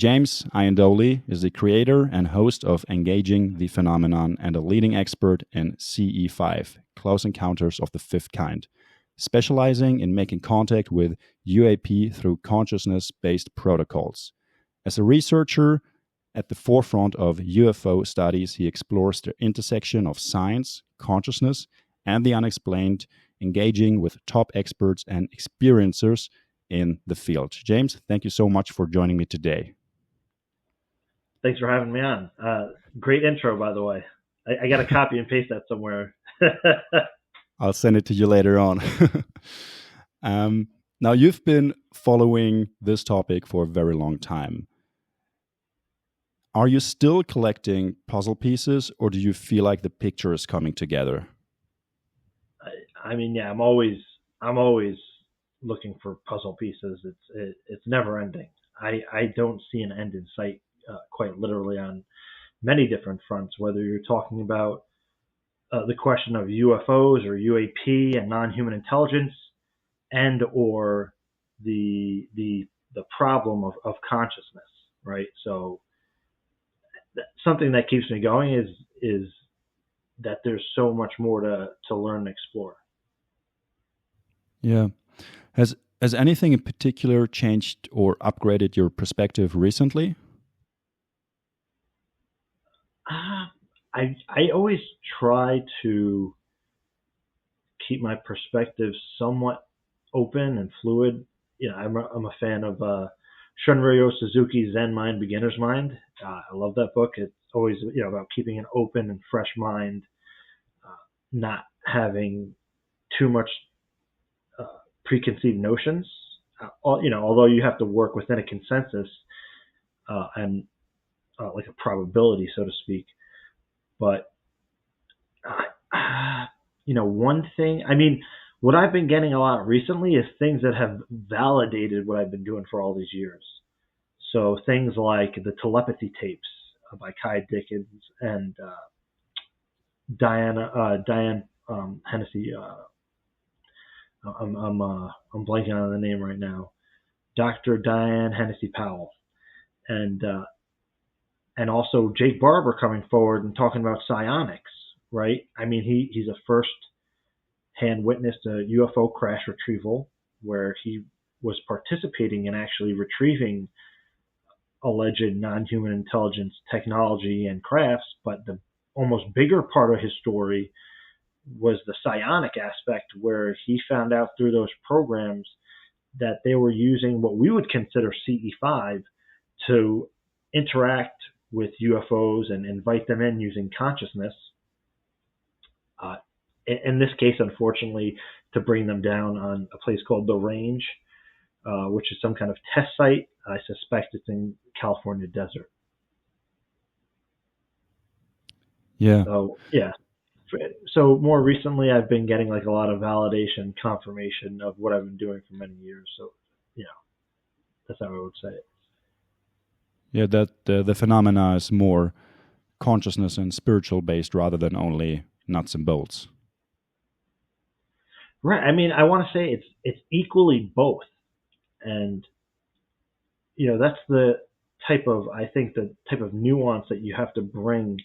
James Iandoli is the creator and host of Engaging the Phenomenon and a leading expert in CE5, Close Encounters of the Fifth Kind, specializing in making contact with UAP through consciousness-based protocols. As a researcher at the forefront of UFO studies, he explores the intersection of science, consciousness, and the unexplained, engaging with top experts and experiencers in the field. James, thank you so much for joining me today. Thanks for having me on. Great intro, by the way. I got to copy and paste that somewhere. I'll send it to you later on. Now, you've been following this topic for a very long time. Are you still collecting puzzle pieces, or do you feel like the picture is coming together? I mean, yeah, I'm always looking for puzzle pieces. It's never ending. I don't see an end in sight, quite literally, on many different fronts. Whether you're talking about the question of UFOs or UAP and non-human intelligence, and or the problem of consciousness, right? So something that keeps me going is that there's so much more to learn and explore. Yeah. Has anything in particular changed or upgraded your perspective recently? I always try to keep my perspective somewhat open and fluid. You know, I'm a fan of Shunryo Suzuki's Zen Mind, Beginner's Mind. I love that book. It's always about keeping an open and fresh mind, not having too much preconceived notions. Although you have to work within a consensus and like a probability, so to speak. But one thing. I mean, what I've been getting a lot recently is things that have validated what I've been doing for all these years. So things like the telepathy tapes by Kai Dickens and Diane Hennessy. I'm blanking on the name right now. Dr. Diane Hennessy Powell, and also Jake Barber coming forward and talking about psionics. Right? I mean, he's a first-hand witness to UFO crash retrieval, where he was participating in actually retrieving alleged non-human intelligence technology and crafts. But the almost bigger part of his story was the psionic aspect, where he found out through those programs that they were using what we would consider CE5 to interact with UFOs and invite them in using consciousness. In this case, unfortunately, to bring them down on a place called The Range, which is some kind of test site. I suspect it's in California desert. Yeah. So, yeah. So more recently, I've been getting like a lot of validation, confirmation of what I've been doing for many years. So, that's how I would say it. Yeah, that the phenomena is more consciousness and spiritual based rather than only nuts and bolts. Right. I mean, I want to say it's equally both, and that's the type of nuance that you have to bring,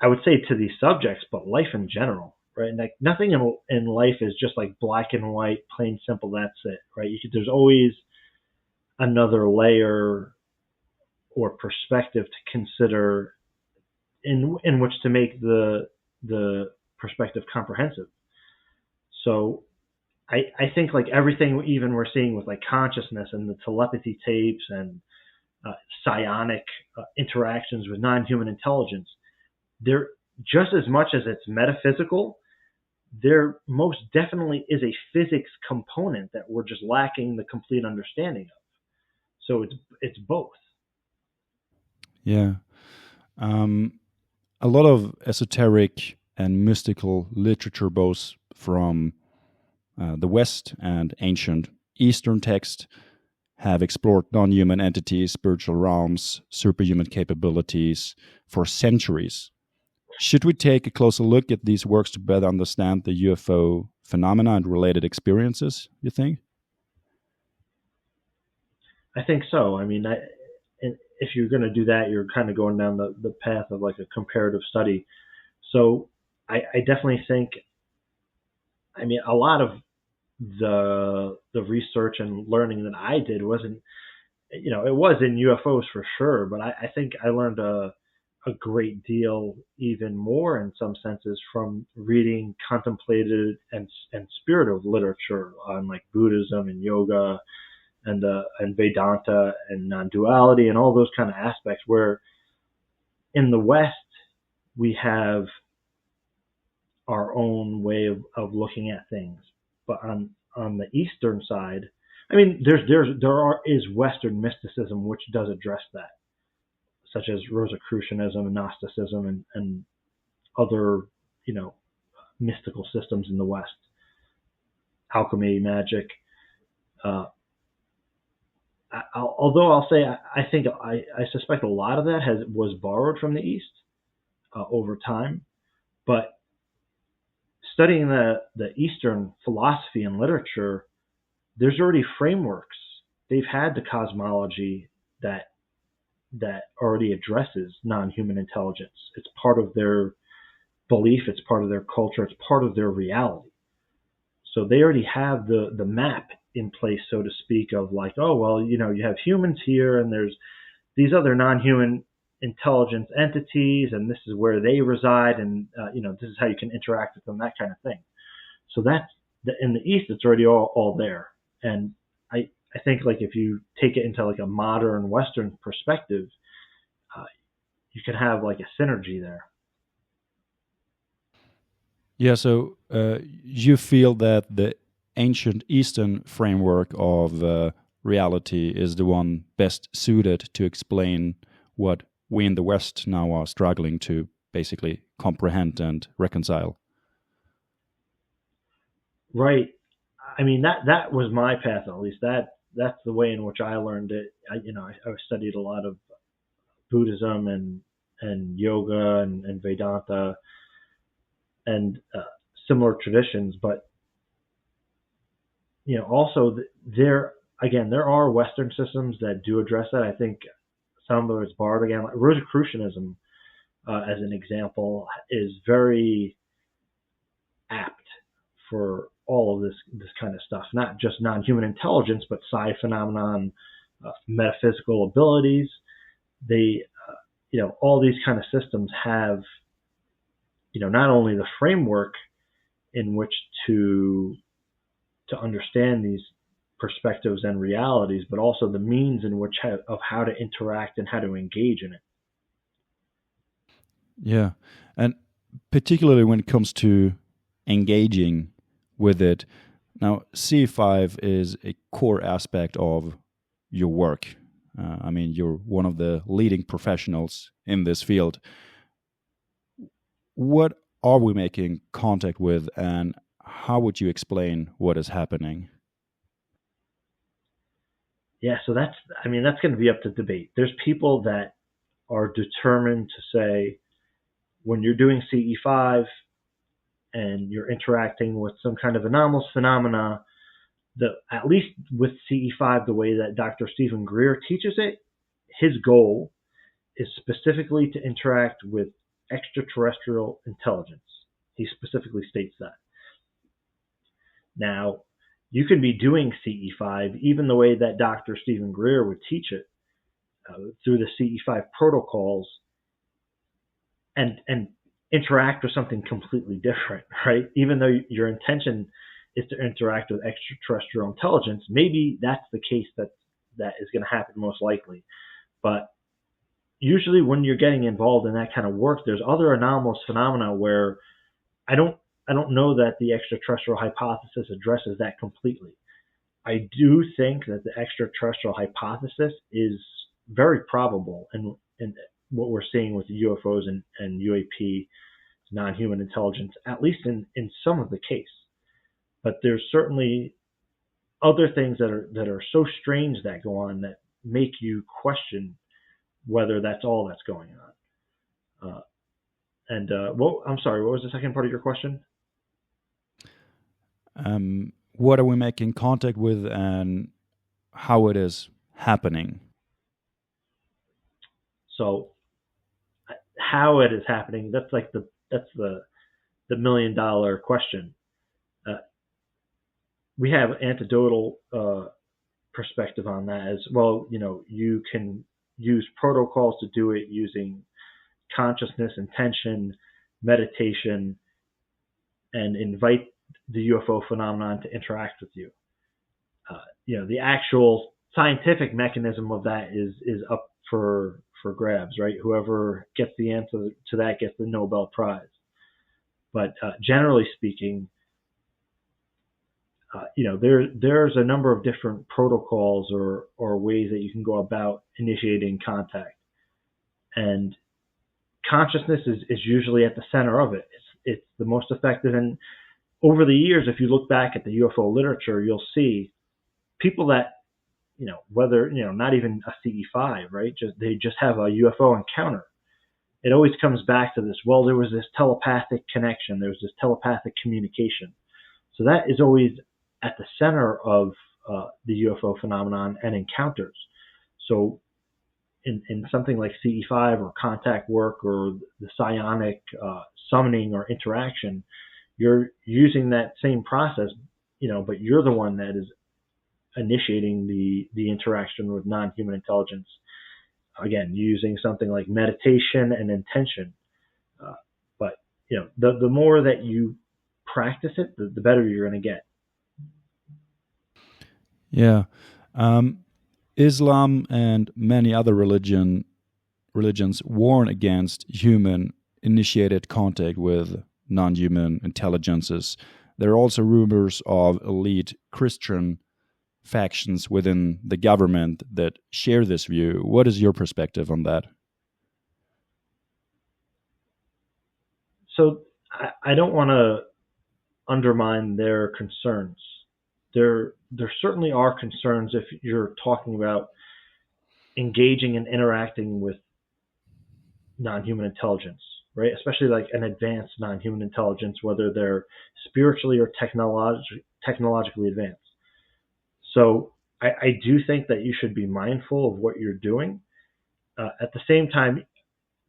I would say, to these subjects, but life in general, right? And like nothing in life is just like black and white, plain simple. That's it, right? There's always another layer or perspective to consider, in which to make the perspective comprehensive. So I think like everything even we're seeing with like consciousness and the telepathy tapes and psionic interactions with non-human intelligence, they're just as much as it's metaphysical, there most definitely is a physics component that we're just lacking the complete understanding of. So it's both. Yeah. A lot of esoteric and mystical literature, both from the West and ancient Eastern texts, have explored non-human entities, spiritual realms, superhuman capabilities for centuries. Should we take a closer look at these works to better understand the UFO phenomena and related experiences, you think? I think so. I mean, if you're going to do that, you're kind of going down the path of like a comparative study. So I definitely think, I mean, a lot of the research and learning that I did wasn't, it was in UFOs for sure, but I think I learned a great deal, even more in some senses, from reading contemplative and spiritual literature on like Buddhism and yoga and Vedanta and non-duality and all those kind of aspects. Where in the West we have our own way of looking at things, but on the Eastern side, I mean, is Western mysticism which does address that, such as Rosicrucianism and Gnosticism and other, mystical systems in the West, alchemy, magic. Uh, Although I'll say I think I suspect a lot of that was borrowed from the East over time, but studying the Eastern philosophy and literature, there's already frameworks. They've had the cosmology that already addresses non-human intelligence. It's part of their belief. It's part of their culture. It's part of their reality. So they already have the map in place, so to speak, of like, oh, well, you have humans here and there's these other non-human intelligence entities, and this is where they reside, and this is how you can interact with them, that kind of thing. So that's in the East, it's already all there. And I think like if you take it into like a modern Western perspective, you can have like a synergy there. Yeah, so you feel that the ancient Eastern framework of reality is the one best suited to explain what we in the West now are struggling to basically comprehend and reconcile. Right. I mean, that was my path, at least. That's the way in which I learned it. I studied a lot of Buddhism and yoga and Vedanta and similar traditions, but also there are Western systems that do address that. I think some of it's borrowed again. Like Rosicrucianism, as an example, is very apt for all of this kind of stuff. Not just non-human intelligence, but psi phenomenon, metaphysical abilities. They, all these kind of systems have, not only the framework in which to understand these perspectives and realities, but also the means in which of how to interact and how to engage in it. Yeah, and particularly when it comes to engaging with it. Now, C5 is a core aspect of your work. I mean, you're one of the leading professionals in this field. What are we making contact with, and how would you explain what is happening? Yeah, so that's going to be up to debate. There's people that are determined to say, when you're doing CE5 and you're interacting with some kind of anomalous phenomena, at least with CE5, the way that Dr. Stephen Greer teaches it, his goal is specifically to interact with extraterrestrial intelligence. He specifically states that. Now, you can be doing CE5 even the way that Dr. Stephen Greer would teach it, through the CE5 protocols, and interact with something completely different, right? Even though your intention is to interact with extraterrestrial intelligence, maybe that's the case that is going to happen most likely. But usually when you're getting involved in that kind of work, there's other anomalous phenomena where I don't know that the extraterrestrial hypothesis addresses that completely. I do think that the extraterrestrial hypothesis is very probable, and what we're seeing with the UFOs and UAP, non-human intelligence, at least in some of the case. But there's certainly other things that are so strange that go on that make you question whether that's all that's going on. I'm sorry, what was the second part of your question? What are we making contact with, and how it is happening? So how it is happening, that's the $1 million question. We have anecdotal perspective on that as well. You can use protocols to do it using consciousness, intention, meditation, and invite the UFO phenomenon to interact with you. The actual scientific mechanism of that is up for grabs, right? Whoever gets the answer to that gets the Nobel Prize. But generally speaking, there's a number of different protocols or ways that you can go about initiating contact, and consciousness is usually at the center of it. It's the most effective. And over the years, if you look back at the UFO literature, you'll see people that, whether, not even a CE5, right? They just have a UFO encounter. It always comes back to this, well, there was this telepathic connection. There was this telepathic communication. So that is always at the center of the UFO phenomenon and encounters. So in something like CE5 or contact work or the psionic summoning or interaction, you're using that same process, but you're the one that is initiating the interaction with non-human intelligence. Again, using something like meditation and intention. But the more that you practice it, the better you're going to get. Yeah. Islam and many other religions warn against human-initiated contact with non-human intelligences. There are also rumors of elite Christian factions within the government that share this view. What is your perspective on that? So I don't want to undermine their concerns. There certainly are concerns if you're talking about engaging and interacting with non-human intelligence, right? Especially like an advanced non-human intelligence, whether they're spiritually or technologically advanced. So I do think that you should be mindful of what you're doing. At the same time,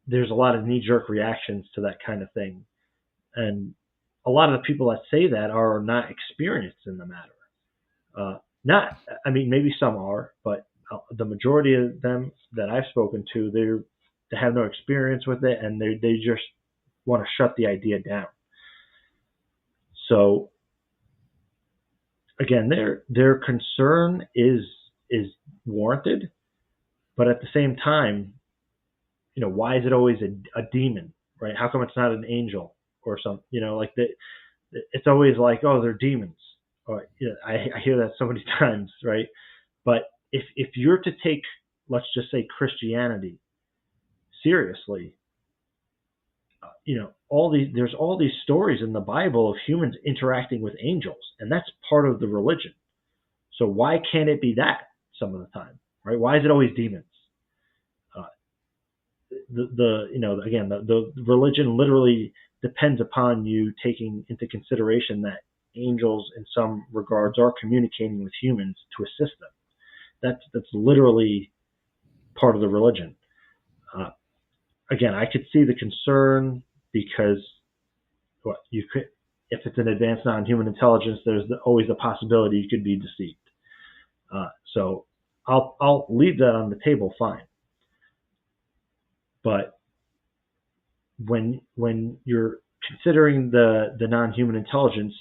there's a lot of knee-jerk reactions to that kind of thing. And a lot of the people that say that are not experienced in the matter. Maybe some are, but the majority of them that I've spoken to, they have no experience with it, and they just want to shut the idea down. So again, their concern is warranted, but at the same time, why is it always a demon, right? How come it's not an angel or something? It's always like, oh, they're demons. Or, I hear that so many times, right? But if you're to take, let's just say, Christianity seriously, there's all these stories in the Bible of humans interacting with angels, and that's part of the religion. So why can't it be that some of the time, right? Why is it always demons? The religion literally depends upon you taking into consideration that angels in some regards are communicating with humans to assist them. That's literally part of the religion. Again, I could see the concern because if it's an advanced non-human intelligence, there's always the possibility you could be deceived. So I'll leave that on the table, fine. But when you're considering the non-human intelligence,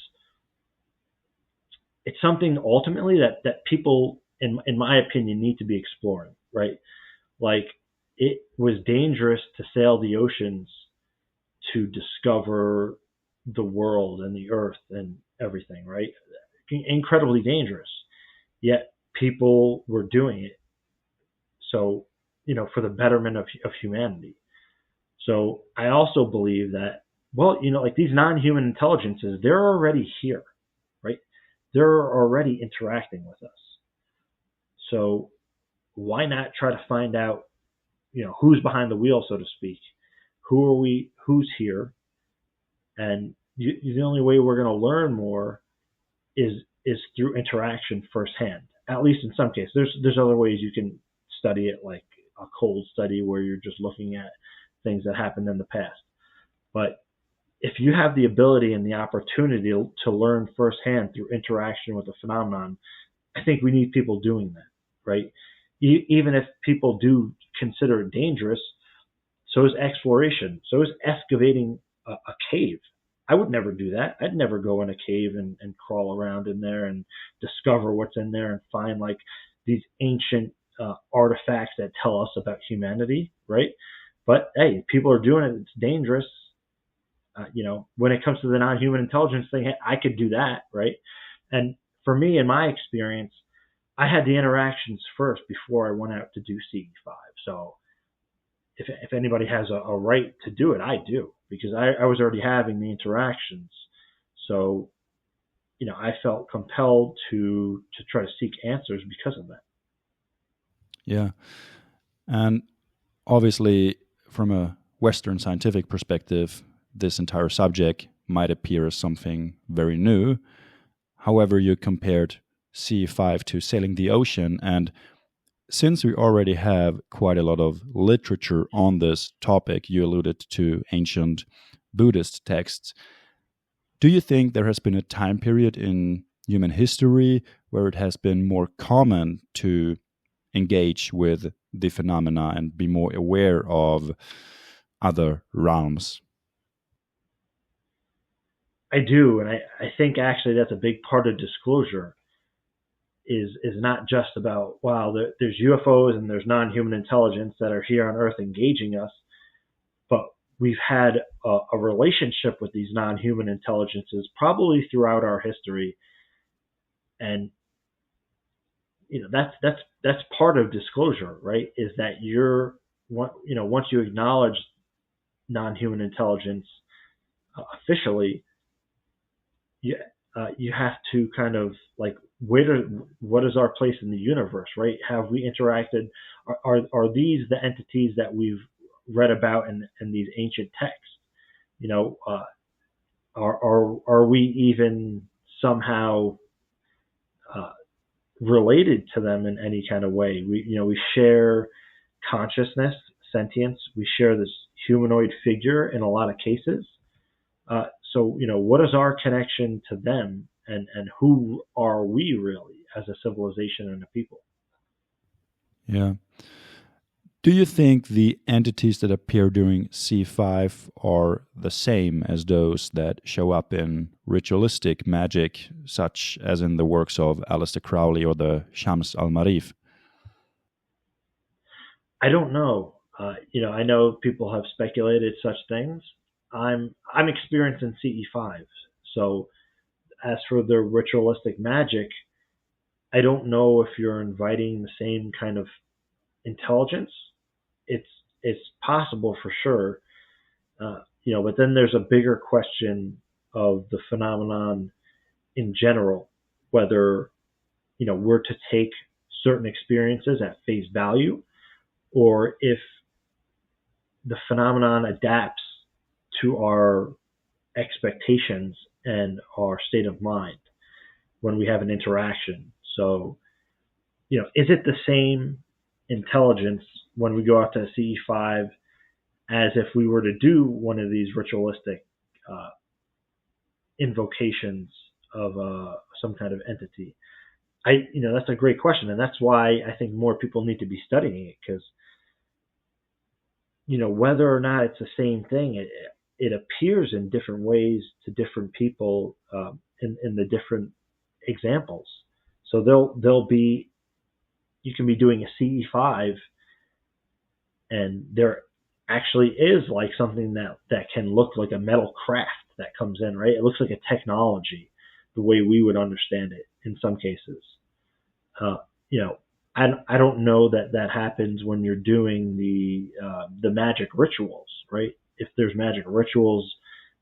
it's something ultimately that people, in my opinion, need to be exploring, right? Like, it was dangerous to sail the oceans to discover the world and the earth and everything, right? Incredibly dangerous. Yet people were doing it. So, for the betterment of humanity. So I also believe that, like these non-human intelligences, they're already here, right? They're already interacting with us. So why not try to find out, who's behind the wheel, so to speak? Who's here? And the only way we're going to learn more is through interaction firsthand. at least in some cases. There's other ways you can study it, like a cold study where you're just looking at things that happened in the past. But if you have the ability and the opportunity to learn firsthand through interaction with a phenomenon, I think we need people doing that, right? Even if people do consider it dangerous, so is exploration, so is excavating a cave. I would never do that. I'd never go in a cave and crawl around in there and discover what's in there and find like these ancient artifacts that tell us about humanity, right? But hey, people are doing it. It's dangerous. When it comes to the non-human intelligence thing, I could do that, right? And for me, in my experience, I had the interactions first before I went out to do CE5. So if anybody has a right to do it, I do, because I was already having the interactions. So, I felt compelled to try to seek answers because of that. Yeah. And obviously, from a Western scientific perspective, this entire subject might appear as something very new. However, you compared CE5 to sailing the ocean, and since we already have quite a lot of literature on this topic, you alluded to ancient Buddhist texts. Do you think there has been a time period in human history where it has been more common to engage with the phenomena and be more aware of other realms? I do, and I think actually that's a big part of disclosure. Is not just about, wow, there's UFOs and there's non-human intelligence that are here on Earth engaging us, but we've had a relationship with these non-human intelligences probably throughout our history, and that's part of disclosure, right? Is that once you acknowledge non-human intelligence officially, you have to kind of like, what is our place in the universe, right? Have we interacted? Are these the entities that we've read about in these ancient texts? Are we even somehow related to them in any kind of way? We share consciousness, sentience. We share this humanoid figure in a lot of cases. So what is our connection to them, and who are we really as a civilization and a people? Yeah. Do you think the entities that appear during C5 are the same as those that show up in ritualistic magic, such as in the works of Aleister Crowley or the Shams al-Marif? I don't know. I know people have speculated such things. I'm experienced in CE5, so as for the ritualistic magic, I don't know if you're inviting the same kind of intelligence. It's possible for sure, but then there's a bigger question of the phenomenon in general, whether we're to take certain experiences at face value, or if the phenomenon adapts to our expectations and our state of mind when we have an interaction. So, is it the same intelligence when we go out to CE5 as if we were to do one of these ritualistic invocations of some kind of entity? That's a great question, and that's why I think more people need to be studying it, because whether or not it's the same thing, it appears in different ways to different people in the different examples. So you can be doing a CE5, and there actually is like something that can look like a metal craft that comes in, right? It looks like a technology, the way we would understand it in some cases. I don't know that happens when you're doing the magic rituals, right? If there's magic rituals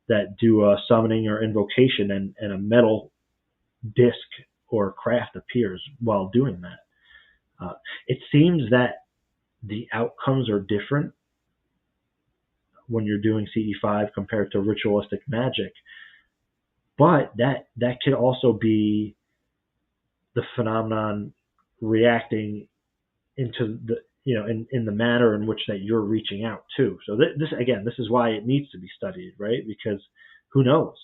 that do a summoning or invocation, and a metal disc or craft appears while doing that, it seems that the outcomes are different when you're doing CE5 compared to ritualistic magic, but that could also be the phenomenon reacting into the, in the manner in which that you're reaching out to. So this is why it needs to be studied, right? Because who knows?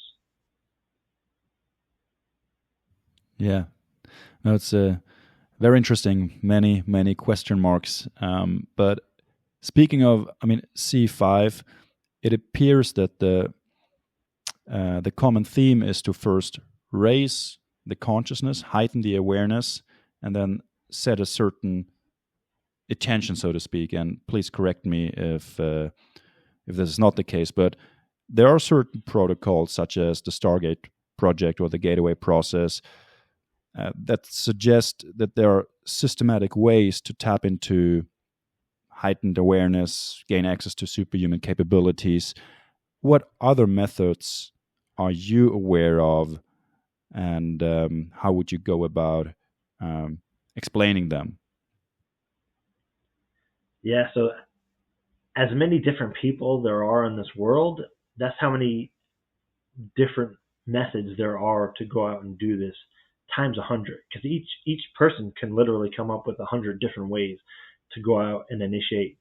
Yeah, no, it's very interesting. Many question marks. But speaking of, C5, it appears that the common theme is to first raise the consciousness, heighten the awareness, and then set a certain attention, so to speak. And please correct me if this is not the case, but there are certain protocols, such as the Stargate project or the Gateway process, that suggest that there are systematic ways to tap into heightened awareness, gain access to superhuman capabilities. What other methods are you aware of, and how would you go about explaining them? Yeah, so as many different people there are in this world, that's how many different methods there are to go out and do this times 100, because each person can literally come up with 100 different ways to go out and initiate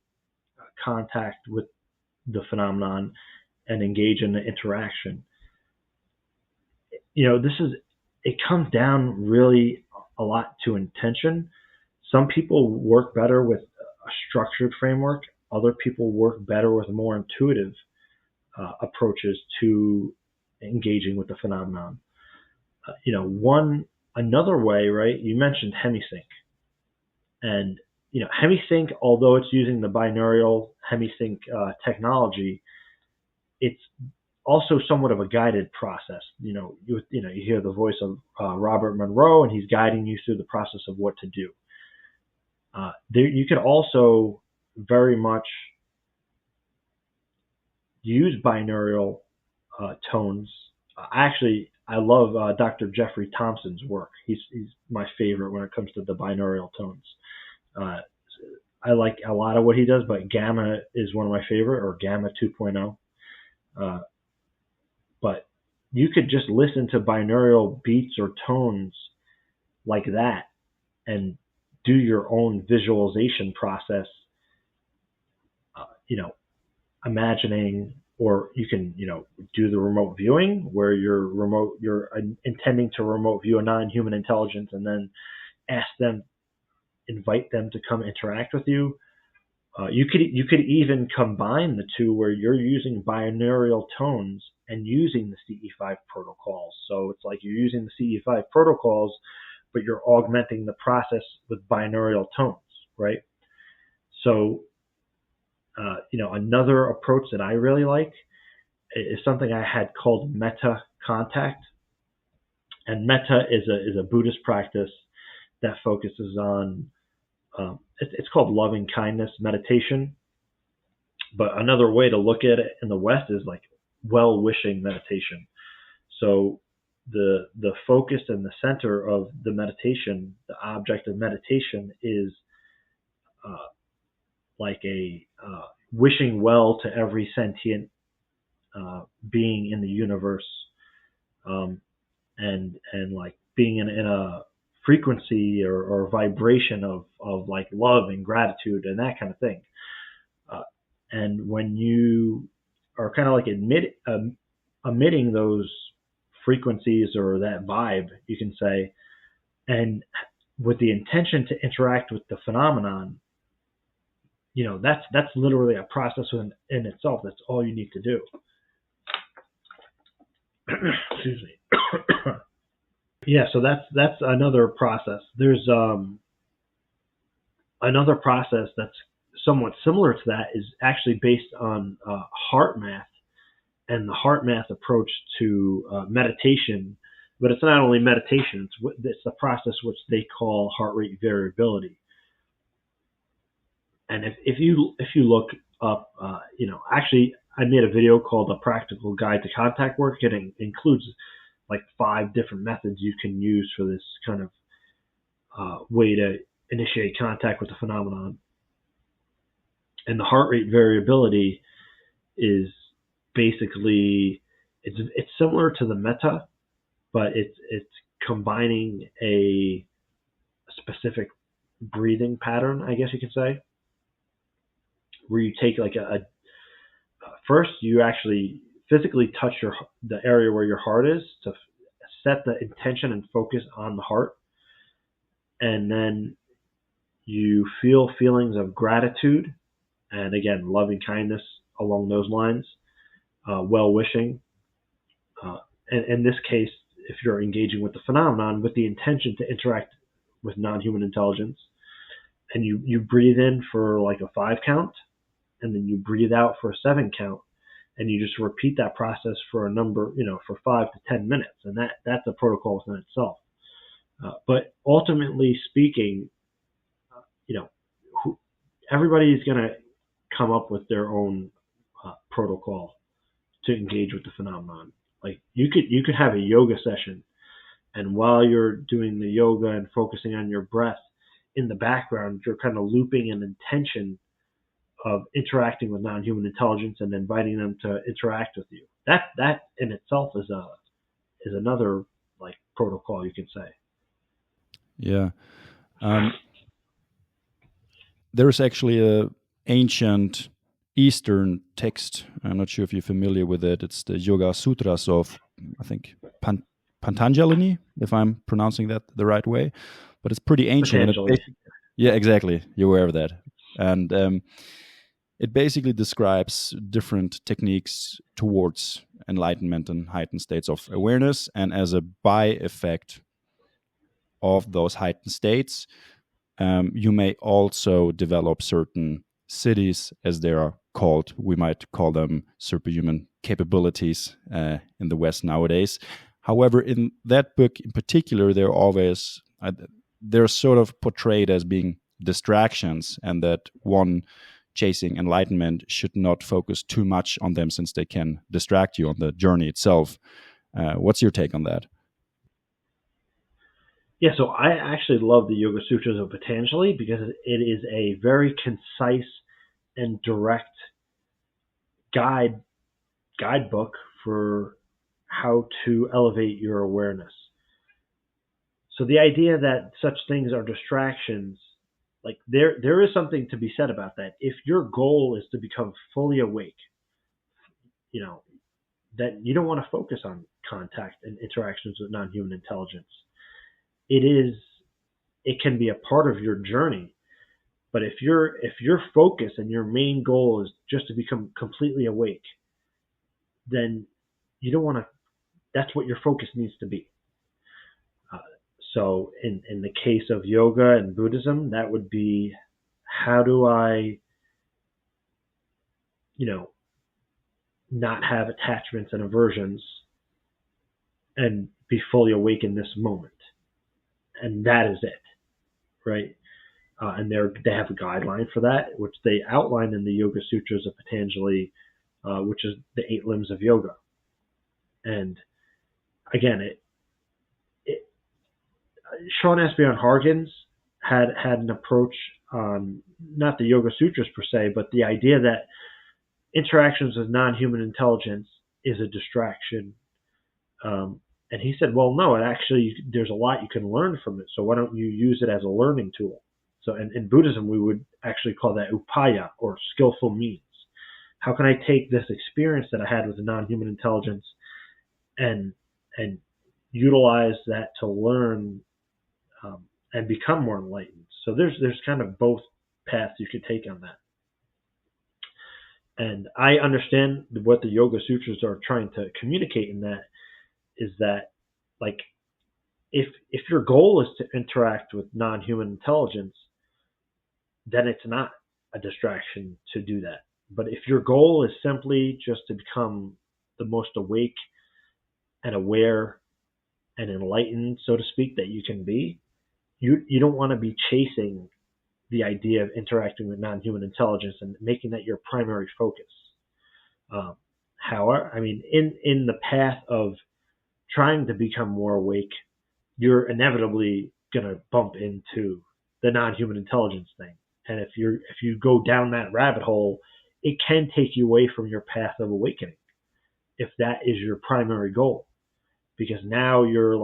contact with the phenomenon and engage in the interaction. It comes down really a lot to intention. Some people work better with a structured framework. Other people work better with more intuitive approaches to engaging with the phenomenon. Another way, right? You mentioned hemisync, and hemisync, although it's using the binaural hemisync technology, it's also somewhat of a guided process. You hear the voice of Robert Monroe, and he's guiding you through the process of what to do. You could also very much use binaural tones. I love Dr. Jeffrey Thompson's work. He's my favorite when it comes to the binaural tones. I like a lot of what he does, but Gamma is one of my favorite, or Gamma 2.0. But you could just listen to binaural beats or tones like that and do your own visualization process, imagining, or you can, do the remote viewing where you're intending to remote view a non-human intelligence and then invite them to come interact with you. You could even combine the two where you're using binaural tones and using the CE5 protocols. So it's like you're using the CE5 protocols, but you're augmenting the process with binaural tones, right? So, another approach that I really like is something I had called metta contact. And metta is a Buddhist practice that focuses on, it's called loving kindness meditation. But another way to look at it in the West is like well-wishing meditation. So the focus and the center of the meditation, the object of meditation, is like a wishing well to every sentient being in the universe, and like being in a frequency or vibration of like love and gratitude and that kind of thing. And when you are kind of like emitting those frequencies or that vibe, you can say, and with the intention to interact with the phenomenon, that's literally a process in itself. That's all you need to do. Excuse me. Yeah, so that's another process. There's another process that's somewhat similar to that, is actually based on heart math and the heart math approach to meditation. But it's not only meditation; it's the process which they call heart rate variability. And if you look up, actually, I made a video called "A Practical Guide to Contact Work." It includes like 5 different methods you can use for this kind of way to initiate contact with the phenomenon. And the heart rate variability is basically, it's similar to the metta, but it's combining a specific breathing pattern, I guess you could say, where you take like first you actually physically touch the area where your heart is to set the intention and focus on the heart, and then you feel feelings of gratitude and, again, loving kindness along those lines, well-wishing. And in this case, if you're engaging with the phenomenon with the intention to interact with non-human intelligence, and you breathe in for like a 5 count, and then you breathe out for a 7 count, and you just repeat that process for a number, for 5 to 10 minutes, and that's a protocol within itself. But ultimately speaking, everybody's going to come up with their own protocol to engage with the phenomenon. Like you could have a yoga session, and while you're doing the yoga and focusing on your breath, in the background you're kind of looping an intention of interacting with non-human intelligence and inviting them to interact with you. That in itself is another like protocol, you could say. Yeah. There's actually a ancient Eastern text. I'm not sure if you're familiar with it. It's the Yoga Sutras of, I think, Patanjali, if I'm pronouncing that the right way. But it's pretty ancient. Yeah, exactly. You're aware of that. And it basically describes different techniques towards enlightenment and heightened states of awareness. And as a by-effect of those heightened states, you may also develop certain cities, as they are called. We might call them superhuman capabilities in the West nowadays. However, in that book in particular, they're sort of portrayed as being distractions, and that one chasing enlightenment should not focus too much on them, since they can distract you on the journey itself. What's your take on that? Yeah, so I actually love the Yoga Sutras of Patanjali because it is a very concise and direct guidebook for how to elevate your awareness. So the idea that such things are distractions, like there is something to be said about that. If your goal is to become fully awake, that you don't want to focus on contact and interactions with non-human intelligence. It can be a part of your journey, but if your focus and your main goal is just to become completely awake, then you don't want to. That's what your focus needs to be. So in the case of yoga and Buddhism, that would be, how do I, not have attachments and aversions and be fully awake in this moment. And that is it, right? And they have a guideline for that, which they outline in the Yoga Sutras of Patanjali, which is the 8 limbs of yoga. And again, Sean Asbjorn Hargens had an approach on not the Yoga Sutras per se, but the idea that interactions with non-human intelligence is a distraction. And he said, well, no, there's a lot you can learn from it. So why don't you use it as a learning tool? So in Buddhism, we would actually call that upaya, or skillful means. How can I take this experience that I had with the non-human intelligence and utilize that to learn and become more enlightened? So there's kind of both paths you could take on that. And I understand what the Yoga Sutras are trying to communicate in that is that, like, if your goal is to interact with non-human intelligence, then it's not a distraction to do that. But if your goal is simply just to become the most awake and aware and enlightened, so to speak, that you can be, you don't want to be chasing the idea of interacting with non-human intelligence and making that your primary focus. However, I mean, in the path of trying to become more awake, you're inevitably going to bump into the non-human intelligence thing. And if you go down that rabbit hole, it can take you away from your path of awakening, if that is your primary goal. Because now you're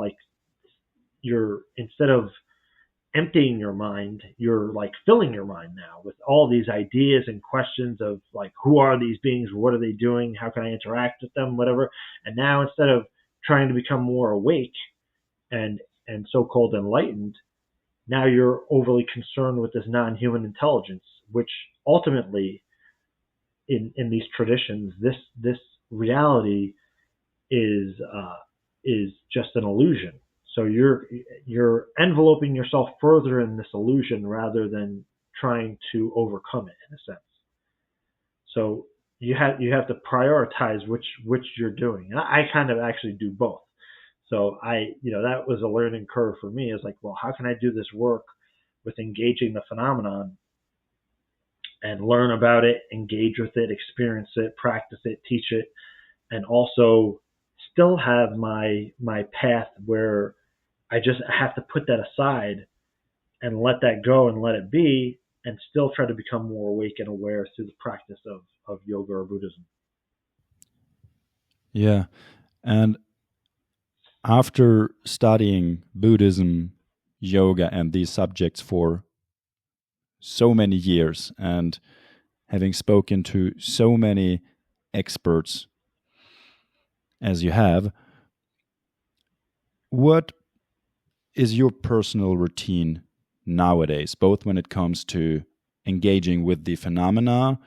instead of emptying your mind, you're like filling your mind now with all these ideas and questions of like, who are these beings? What are they doing? How can I interact with them? Whatever. And now instead of trying to become more awake and so-called enlightened, now you're overly concerned with this non-human intelligence, which ultimately in these traditions, this reality is just an illusion. So you're enveloping yourself further in this illusion rather than trying to overcome it, in a sense. So you have to prioritize which you're doing. And I kind of actually do both. So that was a learning curve for me. Is like, well, how can I do this work with engaging the phenomenon and learn about it, engage with it, experience it, practice it, teach it, and also still have my path where I just have to put that aside and let that go and let it be, and still try to become more awake and aware through the practice of yoga or Buddhism. Yeah. And after studying Buddhism, yoga, and these subjects for so many years, and having spoken to so many experts as you have, what is your personal routine nowadays, both when it comes to engaging with the phenomena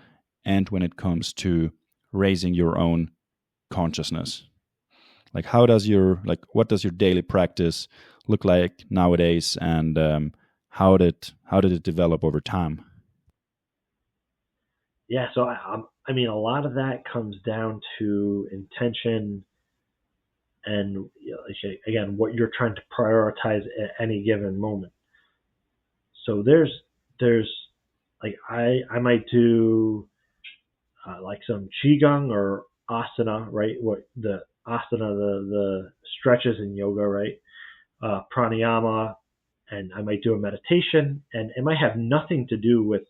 and when it comes to raising your own consciousness? Like, what does your daily practice look like nowadays, and how did it develop over time? Yeah, so I mean, a lot of that comes down to intention and, again, what you're trying to prioritize at any given moment. So there's like I might do like some qigong or asana, right? What the asana, the stretches in yoga, right? Pranayama, and I might do a meditation, and it might have nothing to do with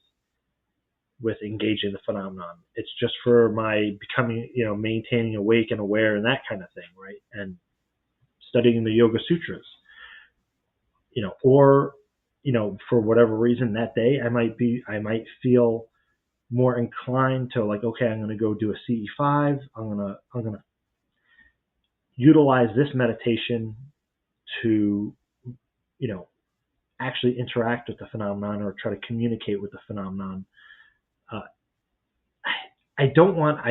engaging the phenomenon. It's just for my becoming, maintaining awake and aware and that kind of thing, right? And studying the Yoga Sutras, or for whatever reason that day I might feel more inclined to, like, okay, I'm going to go do a CE5. I'm going to utilize this meditation to, actually interact with the phenomenon or try to communicate with the phenomenon. I don't want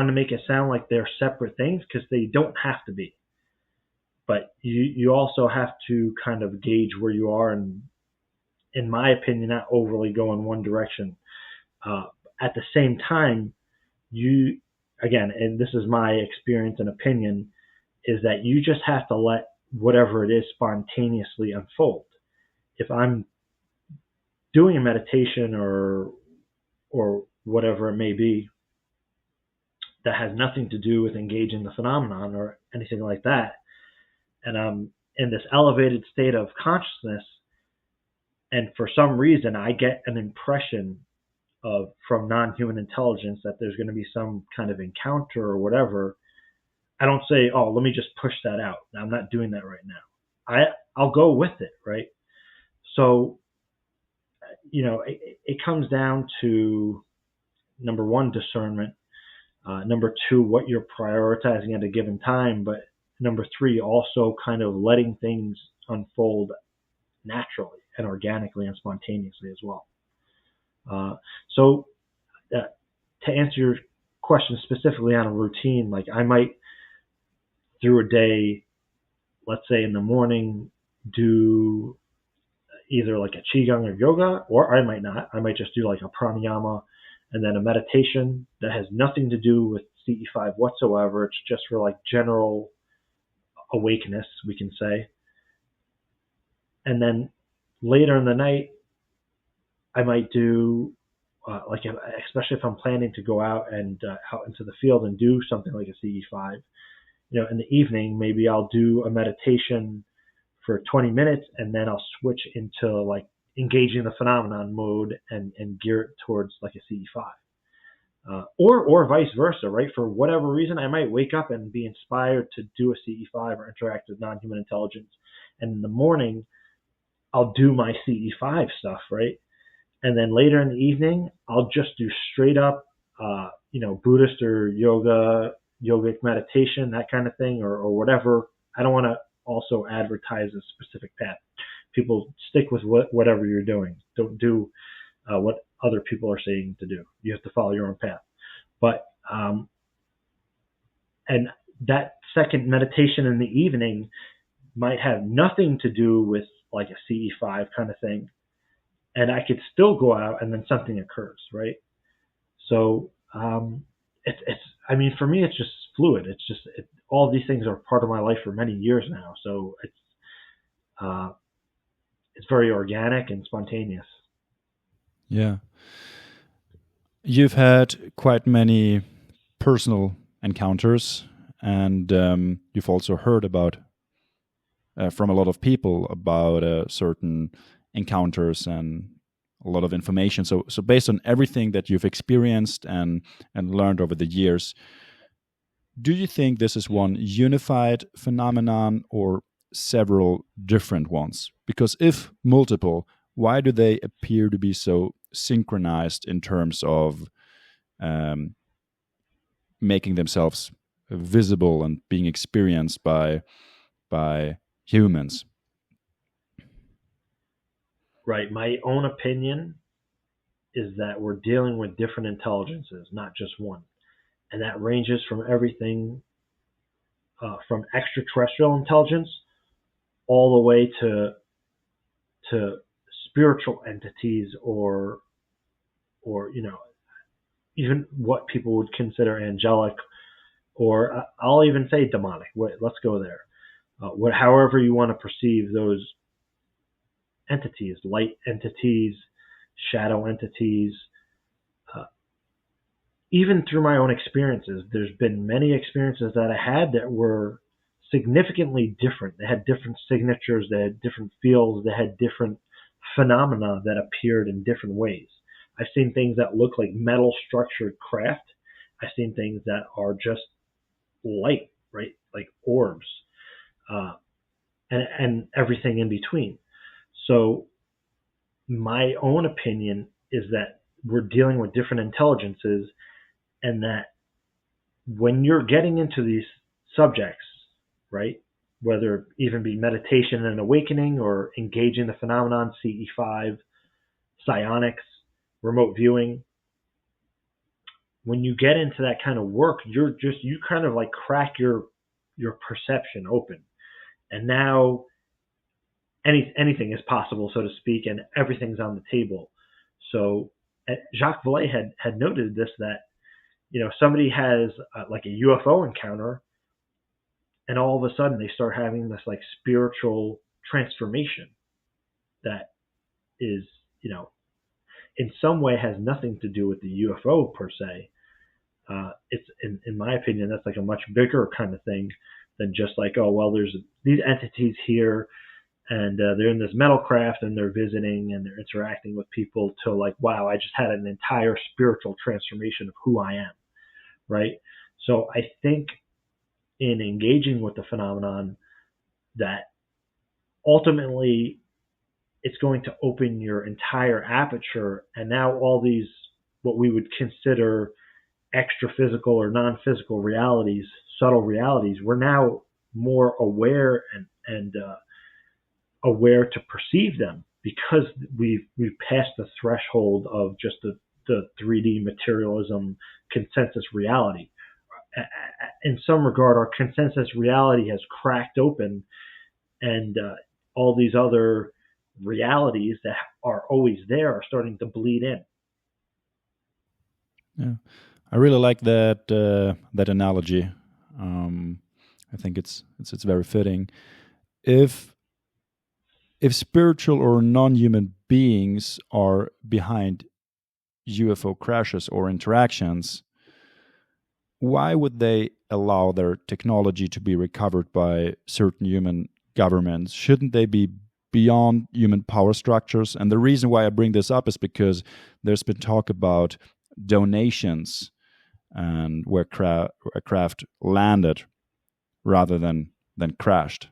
to make it sound like they're separate things, because they don't have to be. But you also have to kind of gauge where you are, and in my opinion, not overly go in one direction. At the same time, again, and this is my experience and opinion, is that you just have to let whatever it is spontaneously unfold. If I'm doing a meditation or whatever it may be that has nothing to do with engaging the phenomenon or anything like that, and I'm in this elevated state of consciousness, and for some reason I get an impression from non-human intelligence that there's going to be some kind of encounter or whatever, I don't say, oh, let me just push that out. I'm not doing that right now. I'll go with it, right? So, it comes down to, number one, discernment. Number two, what you're prioritizing at a given time. But number three, also kind of letting things unfold naturally and organically and spontaneously as well. So to answer your question specifically on a routine, like I might, through a day, let's say in the morning, do either like a qigong or yoga, or I might not. I might just do like a pranayama and then a meditation that has nothing to do with CE5 whatsoever. It's just for like general awakeness, we can say. And then later in the night, I might do especially if I'm planning to go out and out into the field and do something like a CE5. In the evening, maybe I'll do a meditation for 20 minutes, and then I'll switch into like engaging the phenomenon mode and gear it towards like a CE5. Or vice versa, right? For whatever reason, I might wake up and be inspired to do a CE5 or interact with non-human intelligence. And in the morning, I'll do my CE5 stuff, right? And then later in the evening, I'll just do straight up, Buddhist or yogic meditation, that kind of thing, or whatever. I don't want to also advertise a specific path. People stick with whatever you're doing. Don't do what other people are saying to do. You have to follow your own path. But and that second meditation in the evening might have nothing to do with like a CE5 kind of thing, and I could still go out and then something occurs, right? So it's I mean, for me, it's just fluid. It's just all these things are part of my life for many years now. So it's very organic and spontaneous. Yeah. You've had quite many personal encounters, and you've also heard about from a lot of people about certain encounters and a lot of information. So based on everything that you've experienced and learned over the years, do you think this is one unified phenomenon or several different ones? Because if multiple, why do they appear to be so synchronized in terms of making themselves visible and being experienced by humans? Right. My own opinion is that we're dealing with different intelligences, not just one. And that ranges from everything from extraterrestrial intelligence all the way to spiritual entities or even what people would consider angelic, or I'll even say demonic. Let's go there. However you want to perceive those entities, light entities, shadow entities. Even through my own experiences, there's been many experiences that I had that were significantly different. They had different signatures, they had different feels, they had different phenomena that appeared in different ways. I've seen things that look like metal structured craft. I've seen things that are just light, right? Like orbs, and everything in between. So my own opinion is that we're dealing with different intelligences, and that when you're getting into these subjects, right, whether it even be meditation and awakening or engaging the phenomenon, CE5, psionics, remote viewing, when you get into that kind of work, you kind of like crack your perception open, and now anything is possible, so to speak, and everything's on the table. So Jacques Vallée had noted this, that somebody has like a UFO encounter, and all of a sudden they start having this like spiritual transformation that is, in some way has nothing to do with the UFO per se. It's in my opinion, that's like a much bigger kind of thing than just like, oh well, there's these entities here, and they're in this metal craft and they're visiting and they're interacting with people, to like, wow, I just had an entire spiritual transformation of who I am, right? So I think in engaging with the phenomenon, that ultimately it's going to open your entire aperture, and now all these what we would consider extra physical or non-physical realities, subtle realities, we're now more aware and aware to perceive them, because we've passed the threshold of just the 3D materialism consensus reality. In some regard, our consensus reality has cracked open, and all these other realities that are always there are starting to bleed in. Yeah, I really like that analogy. I think it's very fitting. If spiritual or non-human beings are behind UFO crashes or interactions, why would they allow their technology to be recovered by certain human governments? Shouldn't they be beyond human power structures? And the reason why I bring this up is because there's been talk about donations and where a craft landed rather than crashed.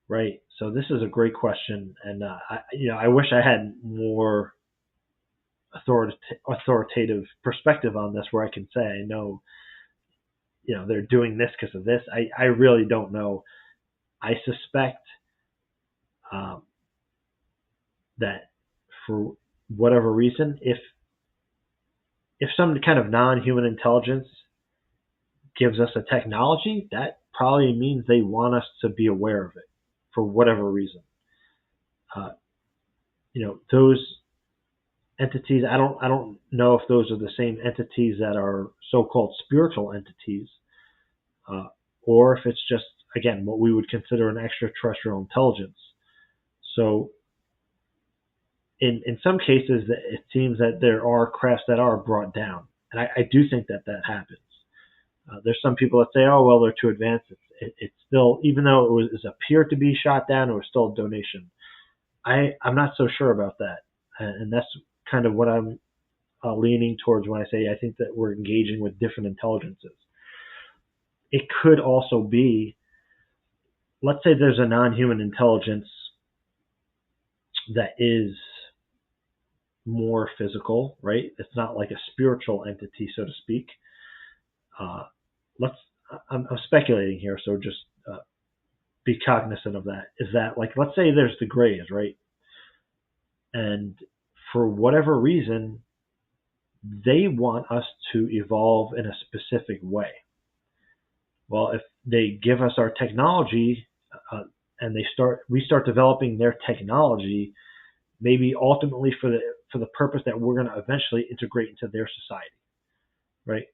Right. So this is a great question, and I wish I had more authoritative perspective on this, where I can say I know, they're doing this because of this. I really don't know. I suspect um, that for whatever reason, if some kind of non-human intelligence gives us a technology, that probably means they want us to be aware of it for whatever reason. Uh, those entities. I don't know if those are the same entities that are so-called spiritual entities, uh, or if it's just, again, what we would consider an extraterrestrial intelligence. So in some cases, it seems that there are crafts that are brought down, and I do think that happens. There's some people that say, "Oh, well, they're too advanced." It's still, even though it was appeared to be shot down, it was still a donation. I'm not so sure about that, and that's kind of what I'm leaning towards when I say I think that we're engaging with different intelligences. It could also be, let's say there's a non-human intelligence that is more physical, right? It's not like a spiritual entity, so to speak. Uh, let's. I'm speculating here, so just be cognizant of that. Is that, like, let's say there's the Greys, right? And for whatever reason, they want us to evolve in a specific way. Well, if they give us our technology, and we start developing their technology, maybe ultimately for the purpose that we're going to eventually integrate into their society, right?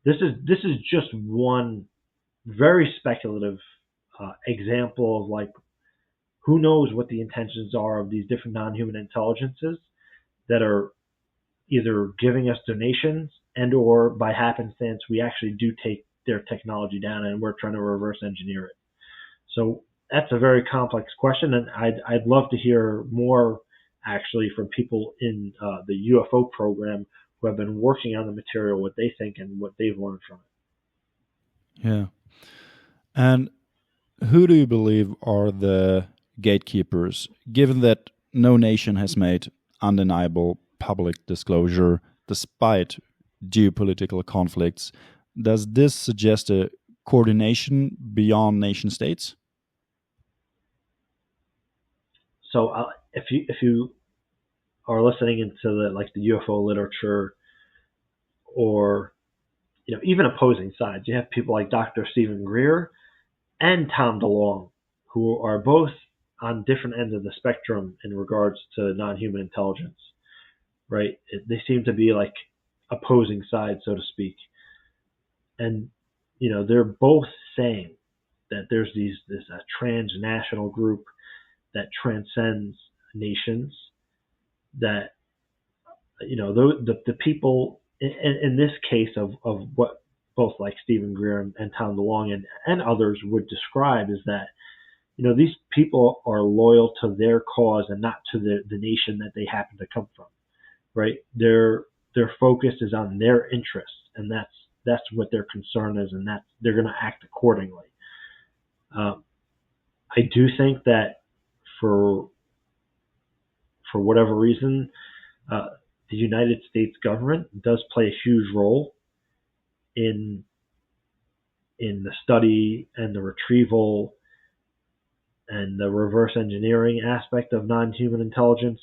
This is just one very speculative example of, like, who knows what the intentions are of these different non-human intelligences that are either giving us donations, and or by happenstance we actually do take their technology down and we're trying to reverse engineer it. So that's a very complex question, and I'd love to hear more actually from people in the UFO program who have been working on the material, what they think and what they've learned from it. Yeah. And who do you believe are the gatekeepers, given that no nation has made undeniable public disclosure despite geopolitical conflicts? Does this suggest a coordination beyond nation states? So if you are listening into the UFO literature, or even opposing sides, you have people like Dr. Stephen Greer and Tom DeLonge, who are both on different ends of the spectrum in regards to non-human intelligence, right? They seem to be like opposing sides, so to speak. And, they're both saying that there's this transnational group that transcends nations, that, the people in this case of what both like Stephen Greer and Tom DeLonge and others would describe is that, these people are loyal to their cause and not to the nation that they happen to come from, right? Their focus is on their interests, and that's what their concern is, and that they're going to act accordingly. I do think that for whatever reason, the United States government does play a huge role in the study and the retrieval and the reverse engineering aspect of non-human intelligence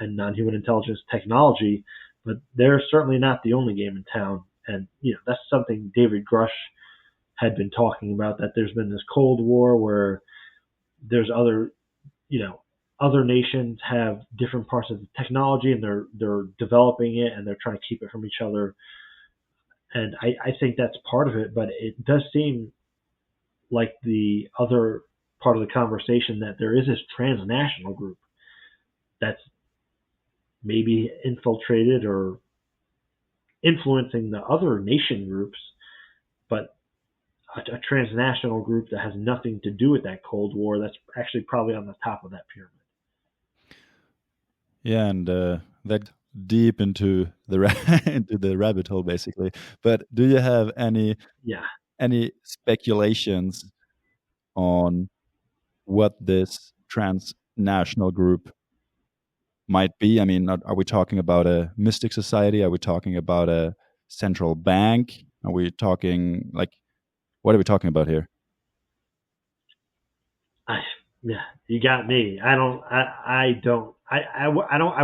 and non-human intelligence technology, but they're certainly not the only game in town. And that's something David Grush had been talking about, that there's been this Cold War where there's other nations have different parts of the technology, and they're developing it and they're trying to keep it from each other. And I think that's part of it, but it does seem like the other part of the conversation, that there is this transnational group that's maybe infiltrated or influencing the other nation groups, but a transnational group that has nothing to do with that Cold War, that's actually probably on the top of that pyramid. Yeah, and that deep into the into the rabbit hole, basically. But do you have Yeah. any speculations on what this transnational group might be? I mean, are we talking about a mystic society? Are we talking about a central bank? Are we talking like what are we talking about here? I, yeah, you got me. I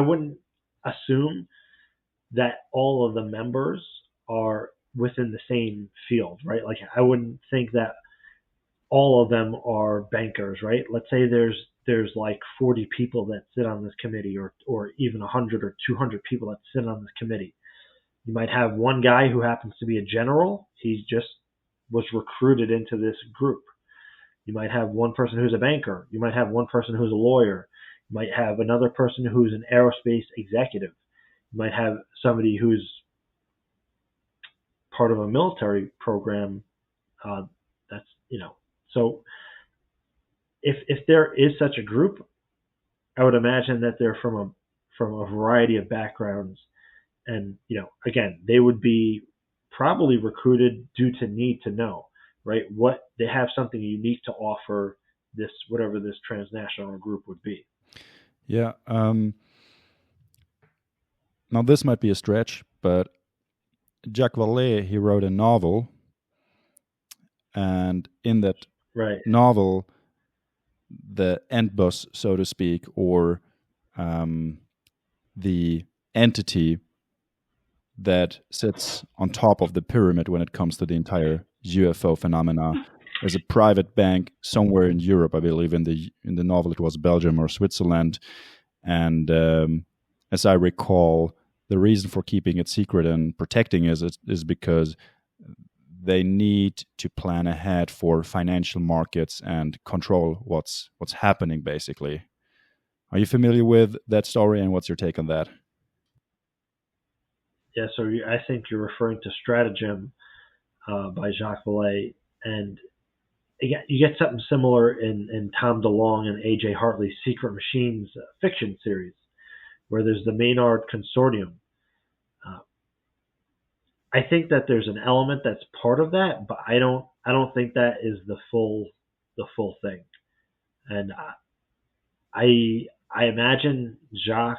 wouldn't assume that all of the members are within the same field, right? Like I wouldn't think that all of them are bankers, right? Let's say there's like 40 people that sit on this committee, or even 100 or 200 people that sit on this committee. You might have one guy who happens to be a general. He just was recruited into this group. You might have one person who's a banker. You might have one person who's a lawyer. You might have another person who's an aerospace executive. You might have somebody who's part of a military program. That's so if there is such a group, I would imagine that they're from a variety of backgrounds, and again, they would be probably recruited due to need to know, right? What they have something unique to offer this, whatever this transnational group would be. Yeah. Now this might be a stretch, but Jacques Vallée, he wrote a novel, and in that Right. novel, the end boss, so to speak, or the entity that sits on top of the pyramid when it comes to the entire UFO phenomena is a private bank somewhere in Europe. I believe in the novel it was Belgium or Switzerland, and as I recall, the reason for keeping it secret and protecting it is because they need to plan ahead for financial markets and control what's happening, basically. Are you familiar with that story, and what's your take on that? Yeah. So I think you're referring to Stratagem by Jacques Vallée, and you get something similar in Tom DeLonge and A.J. Hartley's Secret Machines fiction series, where there's the Maynard Consortium. I think that there's an element that's part of that, but I don't think that is the full thing. And I imagine Jacques,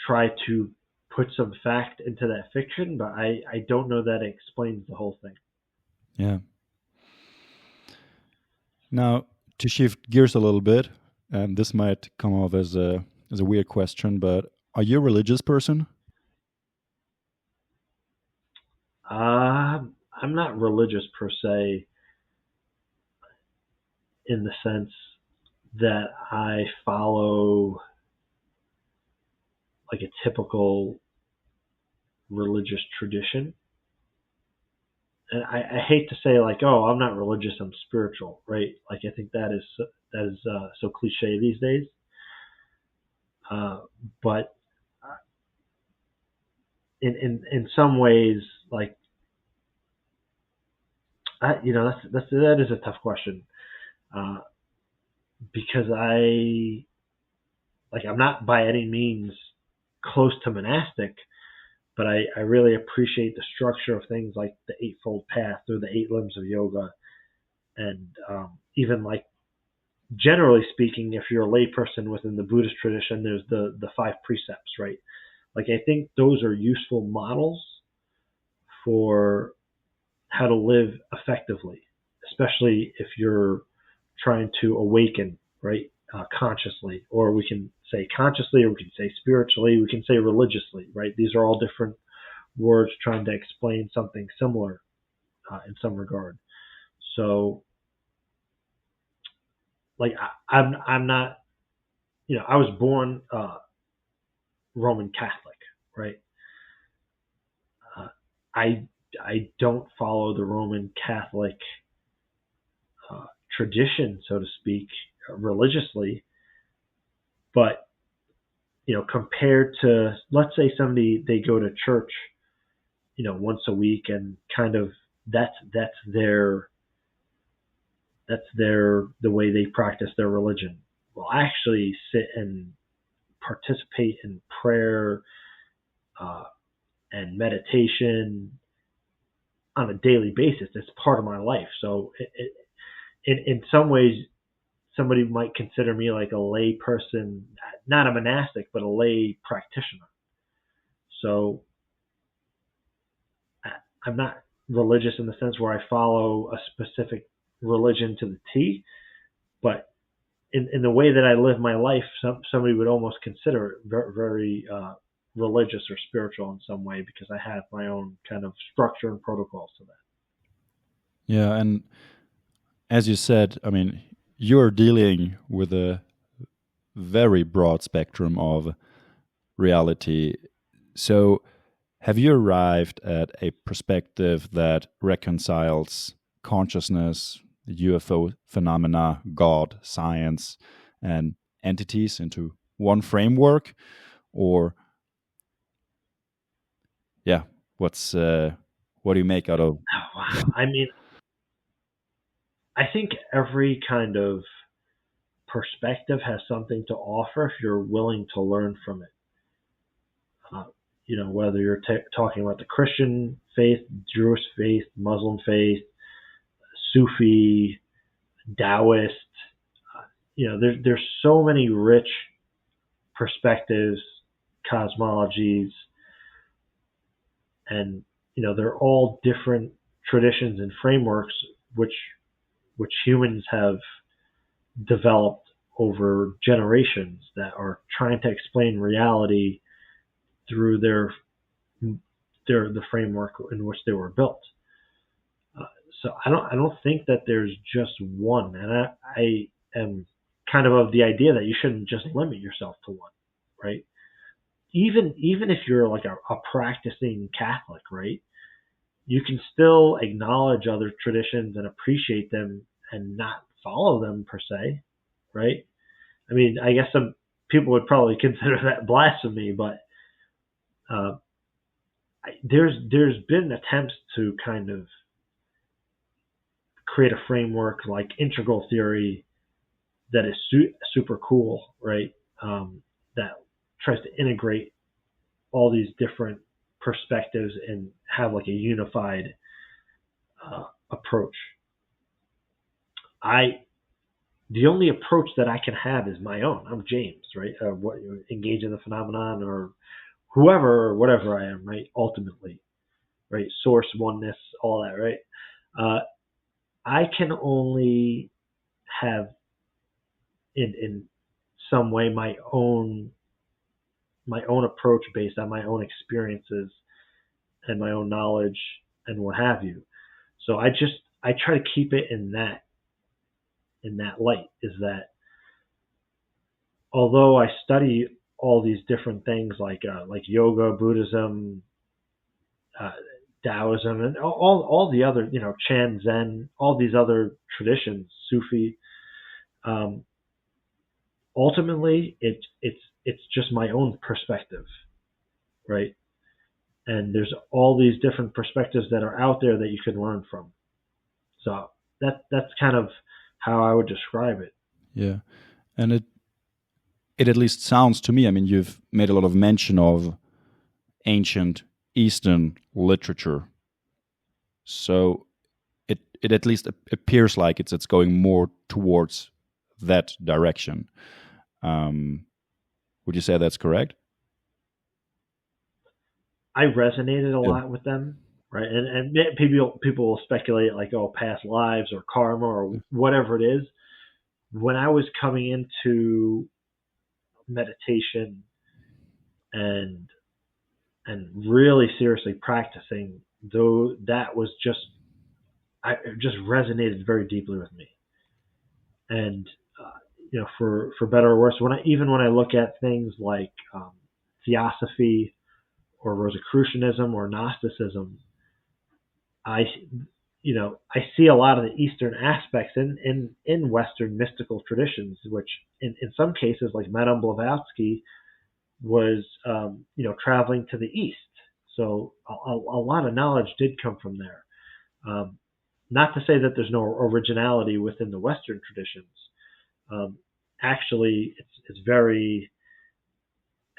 tried to put some fact into that fiction, but I don't know that it explains the whole thing. Yeah. Now, to shift gears a little bit, and this might come off as a weird question, but are you a religious person? I'm not religious per se, in the sense that I follow like a typical religious tradition. And I hate to say like, oh, I'm not religious, I'm spiritual, right? Like I think that is so cliche these days. But in some ways, like that is a tough question, because I'm not by any means close to monastic, but I really appreciate the structure of things like the Eightfold Path or the Eight Limbs of Yoga, and even like generally speaking, if you're a layperson within the Buddhist tradition, there's the five precepts, right? Like I think those are useful models for how to live effectively, especially if you're trying to awaken, right? Consciously, or we can say consciously, or we can say spiritually, we can say religiously, right? These are all different words trying to explain something similar in some regard. So, like, I'm not, I was born Roman Catholic, right? Uh, I I don't follow the Roman Catholic tradition, so to speak, religiously, but compared to, let's say somebody, they go to church, once a week, and kind of that's their the way they practice their religion. Well, I actually sit and participate in prayer uh, and meditation on a daily basis. It's part of my life. So in some ways, somebody might consider me like a lay person, not a monastic, but a lay practitioner. So I'm not religious in the sense where I follow a specific religion to the T, but in the way that I live my life, somebody would almost consider it very religious or spiritual in some way, because I have my own kind of structure and protocols to that. Yeah, and as you said, I mean, you're dealing with a very broad spectrum of reality. So, have you arrived at a perspective that reconciles consciousness, UFO phenomena, God, science, and entities into one framework? Or, yeah, what do you make out of? Oh, wow. I mean, I think every kind of perspective has something to offer if you're willing to learn from it. Whether you're talking about the Christian faith, Jewish faith, Muslim faith, Sufi, Taoist, there's so many rich perspectives, cosmologies, and they're all different traditions and frameworks which humans have developed over generations that are trying to explain reality through the framework in which they were built. So I don't think that there's just one, and I am kind of the idea that you shouldn't just limit yourself to one, right? Even if you're like a practicing Catholic, right? You can still acknowledge other traditions and appreciate them and not follow them per se, right? I mean, I guess some people would probably consider that blasphemy, but there's been attempts to kind of create a framework like integral theory that is super cool, right? That tries to integrate all these different perspectives and have like a unified approach. The only approach that I can have is my own. I'm James, right? Engage in the phenomenon, or whoever or whatever I am, right? Ultimately, right? Source, oneness, all that, right? I can only have in some way my own approach based on my own experiences and my own knowledge and what have you. So I try to keep it in that light, is that although I study all these different things like yoga, Buddhism, Taoism, and all the other, Chan, Zen, all these other traditions, Sufi, ultimately it's just my own perspective, right? And there's all these different perspectives that are out there that you can learn from. So that's kind of how I would describe it. Yeah, and it at least sounds to me. I mean, you've made a lot of mention of ancient Eastern literature, so it at least appears like it's going more towards that direction. Would you say that's correct? I resonated a Yeah. lot with them, right? And people will speculate like, oh, past lives or karma or whatever it is. When I was coming into meditation and really seriously practicing, though, that was it just resonated very deeply with me. And for better or worse, when I look at things like theosophy or Rosicrucianism or Gnosticism, I see a lot of the Eastern aspects in Western mystical traditions, which in some cases, like Madame Blavatsky, was traveling to the East. So a lot of knowledge did come from there. Not to say that there's no originality within the Western traditions. Actually, it's very.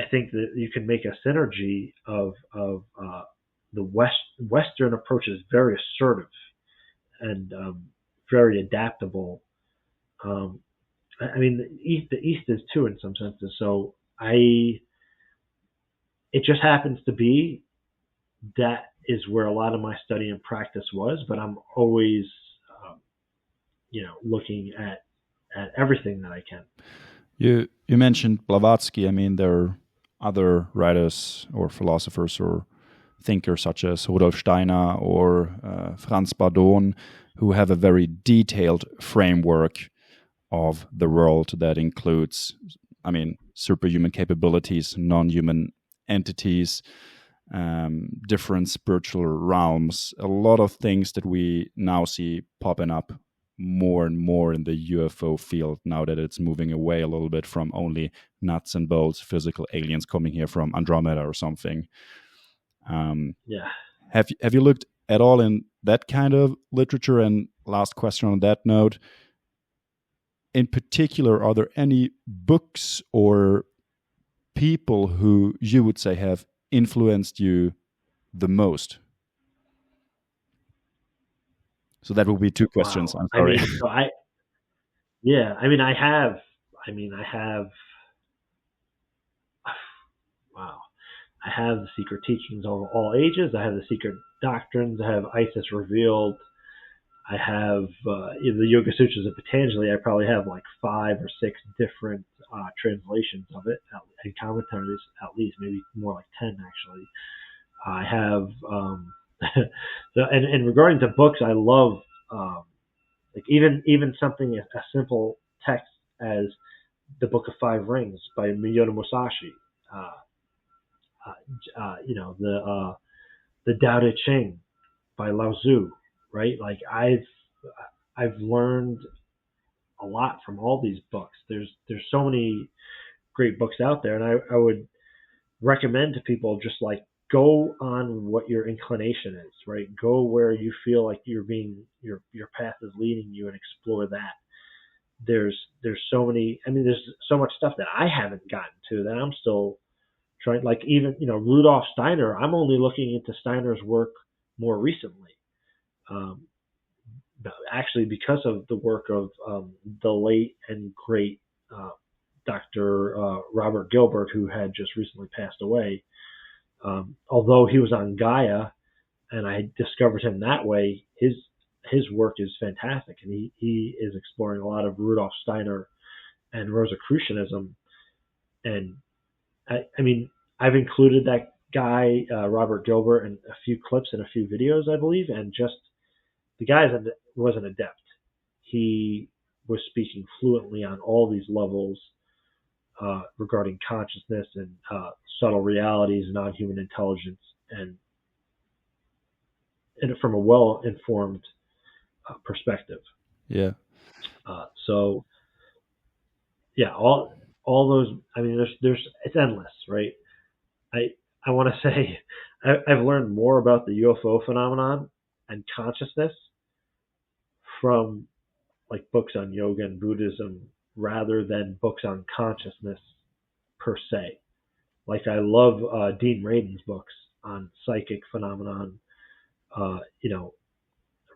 I think that you can make a synergy of the Western approach is very assertive and very adaptable. I mean, the East is too in some senses. So it just happens to be that is where a lot of my study and practice was, but I'm always, looking at everything that I can. You mentioned Blavatsky. I mean, there are other writers or philosophers or thinkers such as Rudolf Steiner or Franz Bardon, who have a very detailed framework of the world that includes, superhuman capabilities, non-human entities, different spiritual realms, a lot of things that we now see popping up more and more in the UFO field now that it's moving away a little bit from only nuts and bolts, physical aliens coming here from Andromeda or something. Yeah. Have you looked at all in that kind of literature? And last question on that note, in particular, are there any books or people who you would say have influenced you the most? So that would be two questions. Wow. I'm sorry. I have. Wow. I have the secret teachings of all ages. I have the secret doctrines. I have Isis revealed. I have the Yoga Sutras of Patanjali. I probably have like 5 or 6 different translations of it and commentaries, at least maybe more like 10 actually. I have and regarding to books, I love like even something as simple text as the Book of Five Rings by Miyoda Musashi. The Tao Te Ching by Lao Tzu, right? Like I've learned a lot from all these books. There's so many great books out there, and I would recommend to people just like go on what your inclination is, right? Go where you feel like your path is leading you and explore that. There's so many. There's so much stuff that I haven't gotten to that I'm still trying. Like even Rudolf Steiner. I'm only looking into Steiner's work more recently. Actually, because of the work of the late and great Dr. Robert Gilbert, who had just recently passed away. Although he was on Gaia, and I discovered him that way, his work is fantastic, and he is exploring a lot of Rudolf Steiner and Rosicrucianism. And I've included that guy Robert Gilbert in a few clips and a few videos, I believe, and just the guy was an adept. He was speaking fluently on all these levels regarding consciousness and subtle realities, non-human intelligence, and from a well-informed perspective. Yeah. So, yeah, all those. There's it's endless, right? I want to say I've learned more about the UFO phenomenon and consciousness from like books on yoga and Buddhism rather than books on consciousness per se. Like I love Dean Radin's books on psychic phenomenon,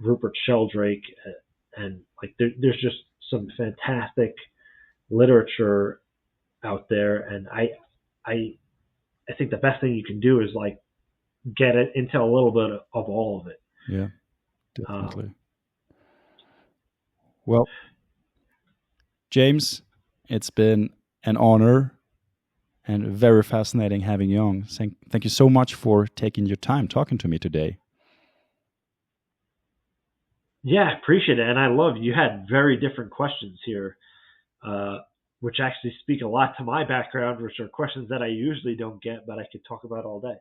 Rupert Sheldrake, and like there's just some fantastic literature out there, and I think the best thing you can do is like get it into a little bit of all of it. Yeah, definitely. Well, James, it's been an honor and very fascinating having you on. Thank you so much for taking your time talking to me today. Yeah, appreciate it. And I love you had very different questions here, which actually speak a lot to my background, which are questions that I usually don't get, but I could talk about all day.